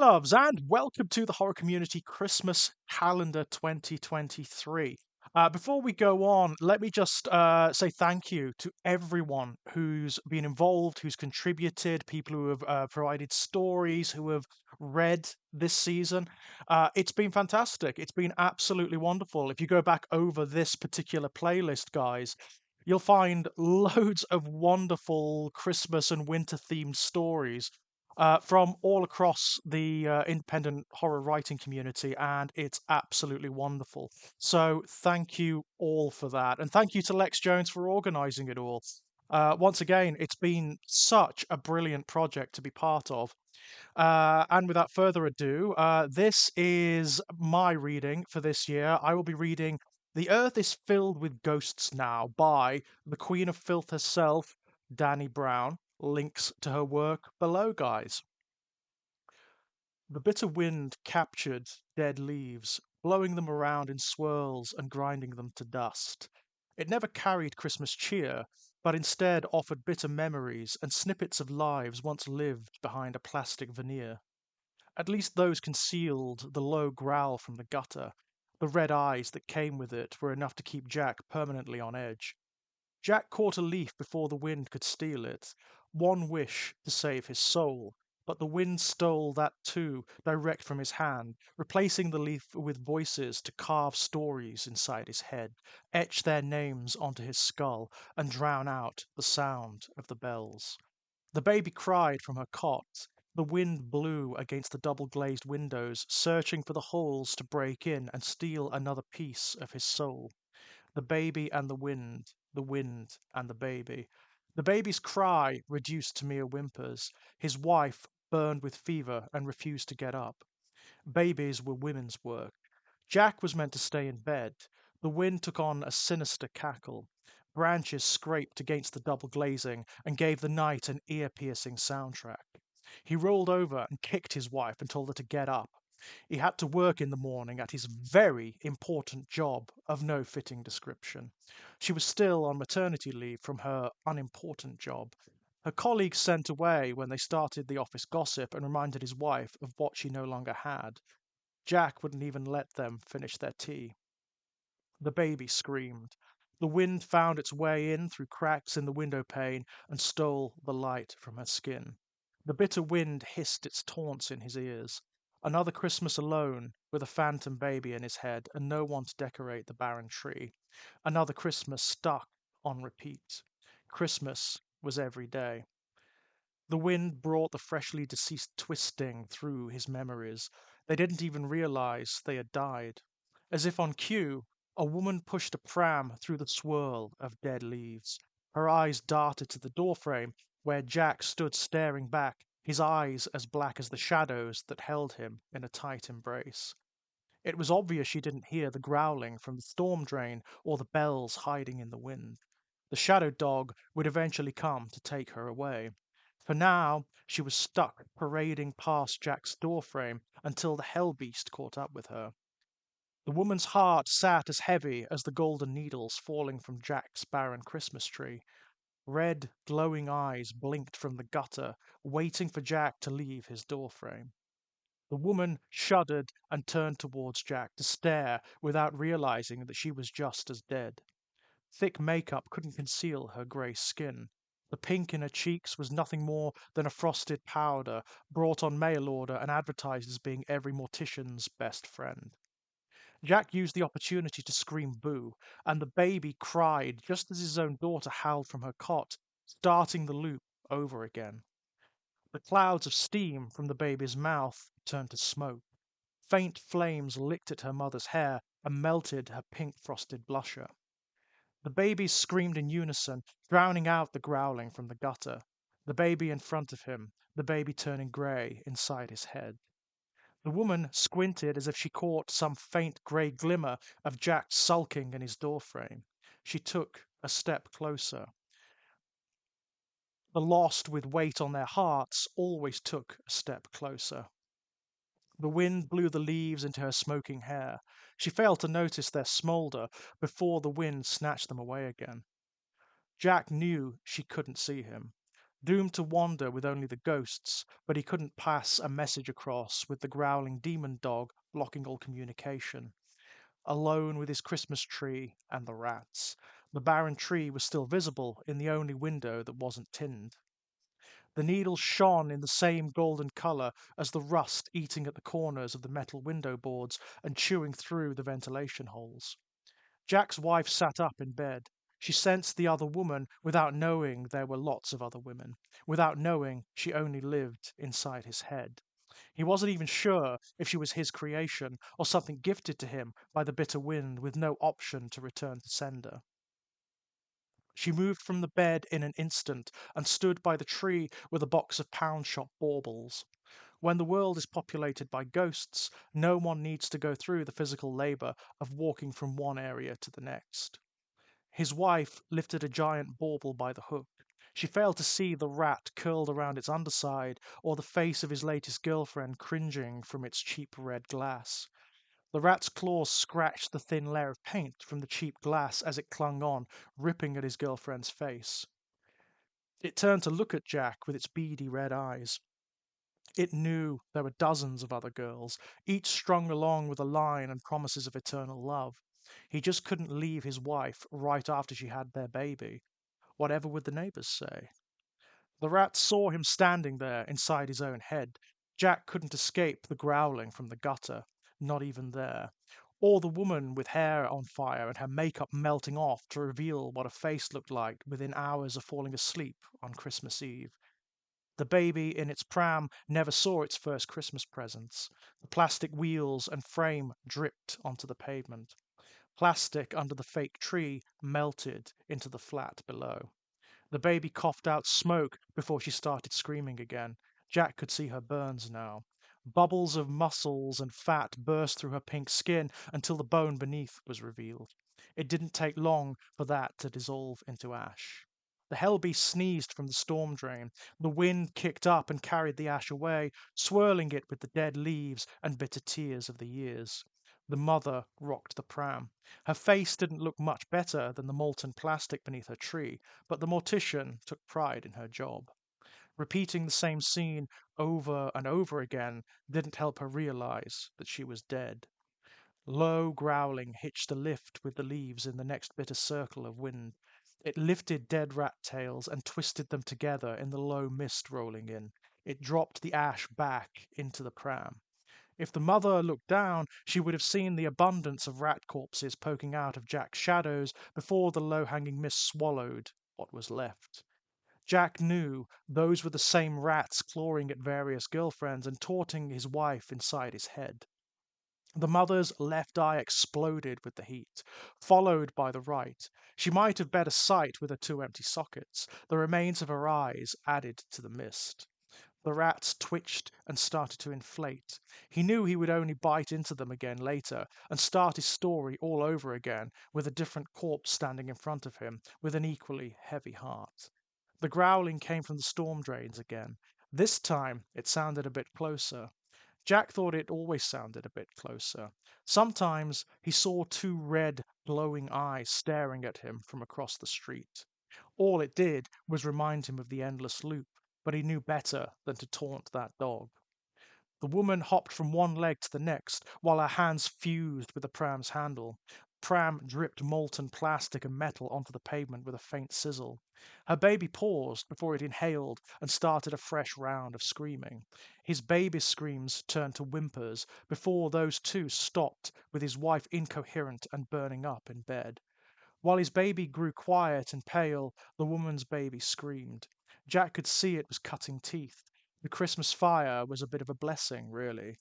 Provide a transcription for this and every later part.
loves, and welcome to the Horror Community Christmas Calendar 2023. Before we go on, let me just say thank you to everyone who's been involved, who's contributed, people who have provided stories, who have read this season. It's been fantastic. It's been absolutely wonderful. If you go back over this particular playlist, guys, you'll find loads of wonderful Christmas and winter themed stories from all across the independent horror writing community, and it's absolutely wonderful. So, thank you all for that. And thank you to Lex Jones for organizing it all. Once again, it's been such a brilliant project to be part of. And without further ado, this is my reading for this year. I will be reading The Earth is Filled with Ghosts Now by the Queen of Filth herself, Dani Brown. Links to her work below, guys. The bitter wind captured dead leaves, blowing them around in swirls and grinding them to dust. It never carried Christmas cheer, but instead offered bitter memories and snippets of lives once lived behind a plastic veneer. At least those concealed the low growl from the gutter. The red eyes that came with it were enough to keep Jack permanently on edge. Jack caught a leaf before the wind could steal it. One wish to save his soul. But the wind stole that too, direct from his hand, replacing the leaf with voices to carve stories inside his head, etch their names onto his skull, and drown out the sound of the bells. The baby cried from her cot. The wind blew against the double glazed windows, searching for the holes to break in and steal another piece of his soul. The baby and the wind and the baby. The baby's cry reduced to mere whimpers. His wife burned with fever and refused to get up. Babies were women's work. Jack was meant to stay in bed. The wind took on a sinister cackle. Branches scraped against the double glazing and gave the night an ear-piercing soundtrack. He rolled over and kicked his wife and told her to get up. He had to work in the morning at his very important job of no fitting description. She was still on maternity leave from her unimportant job. Her colleagues sent away when they started the office gossip and reminded his wife of what she no longer had. Jack wouldn't even let them finish their tea. The baby screamed. The wind found its way in through cracks in the window pane and stole the light from her skin. The bitter wind hissed its taunts in his ears. Another Christmas alone, with a phantom baby in his head and no one to decorate the barren tree. Another Christmas stuck on repeat. Christmas was every day. The wind brought the freshly deceased twisting through his memories. They didn't even realize they had died. As if on cue, a woman pushed a pram through the swirl of dead leaves. Her eyes darted to the doorframe, where Jack stood staring back, his eyes as black as the shadows that held him in a tight embrace. It was obvious she didn't hear the growling from the storm drain or the bells hiding in the wind. The shadow dog would eventually come to take her away. For now, she was stuck parading past Jack's doorframe until the hell beast caught up with her. The woman's heart sat as heavy as the golden needles falling from Jack's barren Christmas tree. Red, glowing eyes blinked from the gutter, waiting for Jack to leave his doorframe. The woman shuddered and turned towards Jack to stare without realizing that she was just as dead. Thick makeup couldn't conceal her grey skin. The pink in her cheeks was nothing more than a frosted powder brought on mail order and advertised as being every mortician's best friend. Jack used the opportunity to scream boo, and the baby cried just as his own daughter howled from her cot, starting the loop over again. The clouds of steam from the baby's mouth turned to smoke. Faint flames licked at her mother's hair and melted her pink frosted blusher. The babies screamed in unison, drowning out the growling from the gutter. The baby in front of him, the baby turning grey inside his head. The woman squinted as if she caught some faint grey glimmer of Jack sulking in his doorframe. She took a step closer. The lost with weight on their hearts always took a step closer. The wind blew the leaves into her smoking hair. She failed to notice their smoulder before the wind snatched them away again. Jack knew she couldn't see him. doomed to wander with only the ghosts, but he couldn't pass a message across with the growling demon dog blocking all communication. Alone with his Christmas tree and the rats. The barren tree was still visible in the only window that wasn't tinned. The needles shone in the same golden color as the rust eating at the corners of the metal window boards and chewing through the ventilation holes. Jack's wife sat up in bed. She sensed the other woman without knowing there were lots of other women, without knowing she only lived inside his head. He wasn't even sure if she was his creation or something gifted to him by the bitter wind with no option to return to sender. She moved from the bed in an instant and stood by the tree with a box of pound shop baubles. When the world is populated by ghosts, no one needs to go through the physical labor of walking from one area to the next. His wife lifted a giant bauble by the hook. She failed to see the rat curled around its underside or the face of his latest girlfriend cringing from its cheap red glass. The rat's claws scratched the thin layer of paint from the cheap glass as it clung on, ripping at his girlfriend's face. It turned to look at Jack with its beady red eyes. It knew there were dozens of other girls, each strung along with a line and promises of eternal love. He just couldn't leave his wife right after she had their baby. Whatever would the neighbors say? The rat saw him standing there inside his own head. Jack couldn't escape the growling from the gutter, not even there. Or the woman with hair on fire and her makeup melting off to reveal what a face looked like within hours of falling asleep on Christmas Eve. The baby in its pram never saw its first Christmas presents. The plastic wheels and frame dripped onto the pavement. Plastic under the fake tree melted into the flat below. The baby coughed out smoke before she started screaming again. Jack could see her burns now. Bubbles of muscles and fat burst through her pink skin until the bone beneath was revealed. It didn't take long for that to dissolve into ash. The hell beast sneezed from the storm drain. The wind kicked up and carried the ash away, swirling it with the dead leaves and bitter tears of the years. The mother rocked the pram. Her face didn't look much better than the molten plastic beneath her tree, but the mortician took pride in her job. Repeating the same scene over and over again didn't help her realize that she was dead. Low growling hitched a lift with the leaves in the next bitter circle of wind. It lifted dead rat tails and twisted them together in the low mist rolling in. It dropped the ash back into the pram. If the mother looked down, she would have seen the abundance of rat corpses poking out of Jack's shadows before the low-hanging mist swallowed what was left. Jack knew those were the same rats clawing at various girlfriends and taunting his wife inside his head. The mother's left eye exploded with the heat, followed by the right. She might have better sight with her two empty sockets. The remains of her eyes added to the mist. The rats twitched and started to inflate. He knew he would only bite into them again later and start his story all over again with a different corpse standing in front of him with an equally heavy heart. The growling came from the storm drains again. This time it sounded a bit closer. Jack thought it always sounded a bit closer. Sometimes he saw two red, glowing eyes staring at him from across the street. All it did was remind him of the endless loop, but he knew better than to taunt that dog. The woman hopped from one leg to the next while her hands fused with the pram's handle. The pram dripped molten plastic and metal onto the pavement with a faint sizzle. Her baby paused before it inhaled and started a fresh round of screaming. His baby's screams turned to whimpers before those two stopped with his wife incoherent and burning up in bed. While his baby grew quiet and pale, the woman's baby screamed. Jack could see it was cutting teeth. The Christmas fire was a bit of a blessing, really.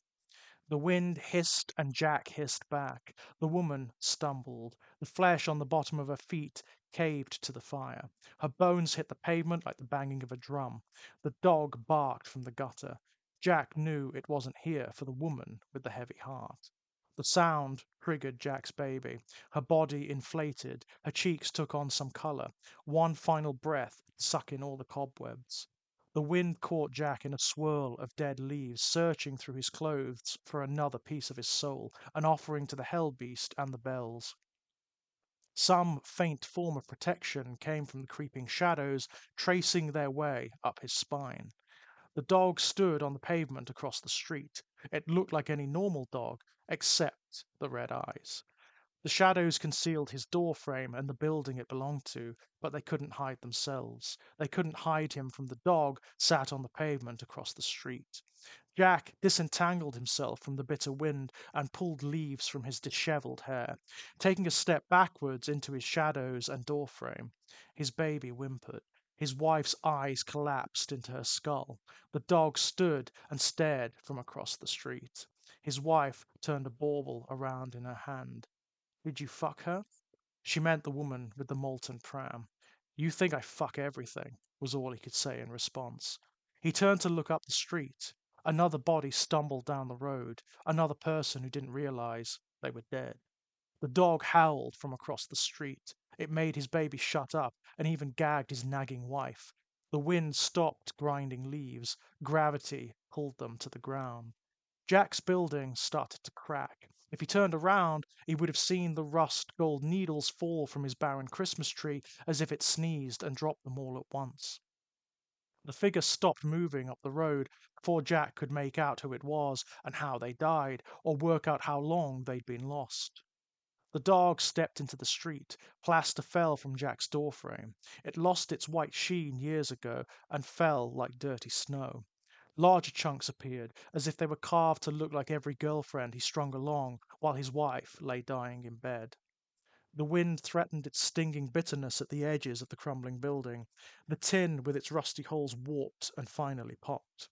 The wind hissed and Jack hissed back. The woman stumbled. The flesh on the bottom of her feet caved to the fire. Her bones hit the pavement like the banging of a drum. The dog barked from the gutter. Jack knew it wasn't here for the woman with the heavy heart. The sound triggered Jack's baby. Her body inflated. Her cheeks took on some color. One final breath suck in all the cobwebs. The wind caught Jack in a swirl of dead leaves, searching through his clothes for another piece of his soul, an offering to the hell beast and the bells. Some faint form of protection came from the creeping shadows, tracing their way up his spine. The dog stood on the pavement across the street. It looked like any normal dog, except the red eyes. The shadows concealed his door frame and the building it belonged to, but they couldn't hide themselves. They couldn't hide him from the dog sat on the pavement across the street. Jack disentangled himself from the bitter wind and pulled leaves from his disheveled hair, taking a step backwards into his shadows and door frame. His baby whimpered. His wife's eyes collapsed into her skull. The dog stood and stared from across the street. His wife turned a bauble around in her hand. Did you fuck her? She meant the woman with the molten pram. You think I fuck everything, was all he could say in response. He turned to look up the street. Another body stumbled down the road, another person who didn't realize they were dead. The dog howled from across the street. It made his baby shut up and even gagged his nagging wife. The wind stopped grinding leaves. Gravity pulled them to the ground. Jack's building started to crack. If he turned around, he would have seen the rust gold needles fall from his barren Christmas tree as if it sneezed and dropped them all at once. The figure stopped moving up the road before Jack could make out who it was and how they died, or work out how long they'd been lost. The dog stepped into the street. Plaster fell from Jack's doorframe. It lost its white sheen years ago and fell like dirty snow. Larger chunks appeared, as if they were carved to look like every girlfriend he strung along while his wife lay dying in bed. The wind threatened its stinging bitterness at the edges of the crumbling building. The tin with its rusty holes warped and finally popped.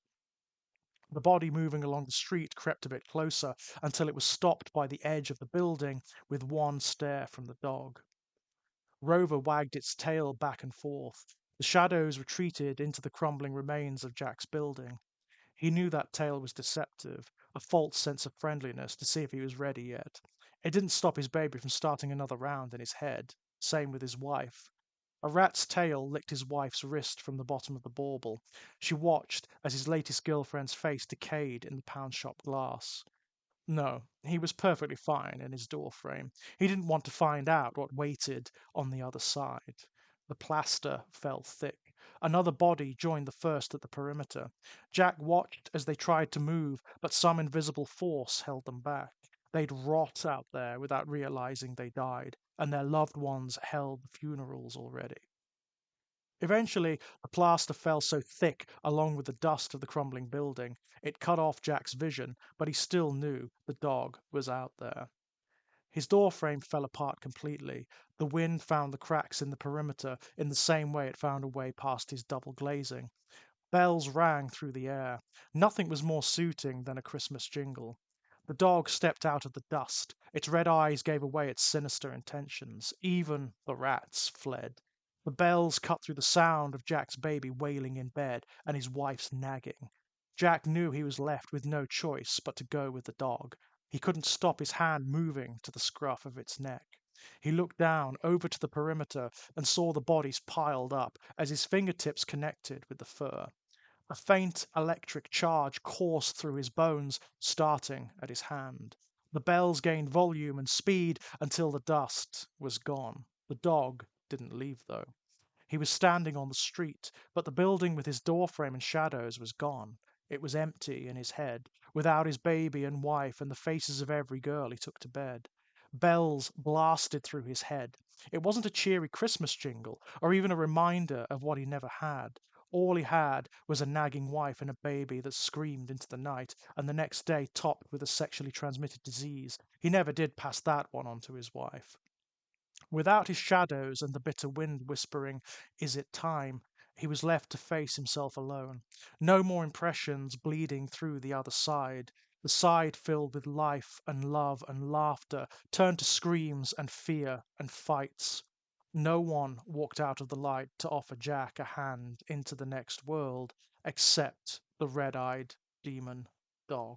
The body moving along the street crept a bit closer until it was stopped by the edge of the building with one stare from the dog. Rover wagged its tail back and forth. The shadows retreated into the crumbling remains of Jack's building. He knew that tail was deceptive, a false sense of friendliness to see if he was ready yet. It didn't stop his baby from starting another round in his head. Same with his wife. A rat's tail licked his wife's wrist from the bottom of the bauble. She watched as his latest girlfriend's face decayed in the pound shop glass. No, he was perfectly fine in his door frame. He didn't want to find out what waited on the other side. The plaster fell thick. Another body joined the first at the perimeter. Jack watched as they tried to move, but some invisible force held them back. They'd rot out there without realizing they died, and their loved ones held the funerals already. Eventually, the plaster fell so thick, along with the dust of the crumbling building, it cut off Jack's vision, but he still knew the dog was out there. His door frame fell apart completely. The wind found the cracks in the perimeter in the same way it found a way past his double glazing. Bells rang through the air. Nothing was more suiting than a Christmas jingle. The dog stepped out of the dust. Its red eyes gave away its sinister intentions. Even the rats fled. The bells cut through the sound of Jack's baby wailing in bed and his wife's nagging. Jack knew he was left with no choice but to go with the dog. He couldn't stop his hand moving to the scruff of its neck. He looked down over to the perimeter and saw the bodies piled up as his fingertips connected with the fur. A faint electric charge coursed through his bones, starting at his hand. The bells gained volume and speed until the dust was gone. The dog didn't leave, though. He was standing on the street, but the building with his doorframe and shadows was gone. It was empty in his head, without his baby and wife and the faces of every girl he took to bed. Bells blasted through his head. It wasn't a cheery Christmas jingle, or even a reminder of what he never had. All he had was a nagging wife and a baby that screamed into the night, and the next day topped with a sexually transmitted disease. He never did pass that one on to his wife. Without his shadows and the bitter wind whispering, "Is it time?" he was left to face himself alone. No more impressions bleeding through the other side. The side filled with life and love and laughter turned to screams and fear and fights. No one walked out of the light to offer Jack a hand into the next world except the red-eyed demon dog.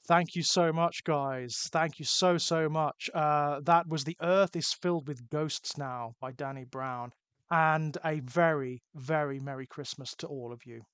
Thank you so much, guys. Thank you so, so much. That was The Earth is Filled with Ghosts Now by Dani Brown. And a very, very Merry Christmas to all of you.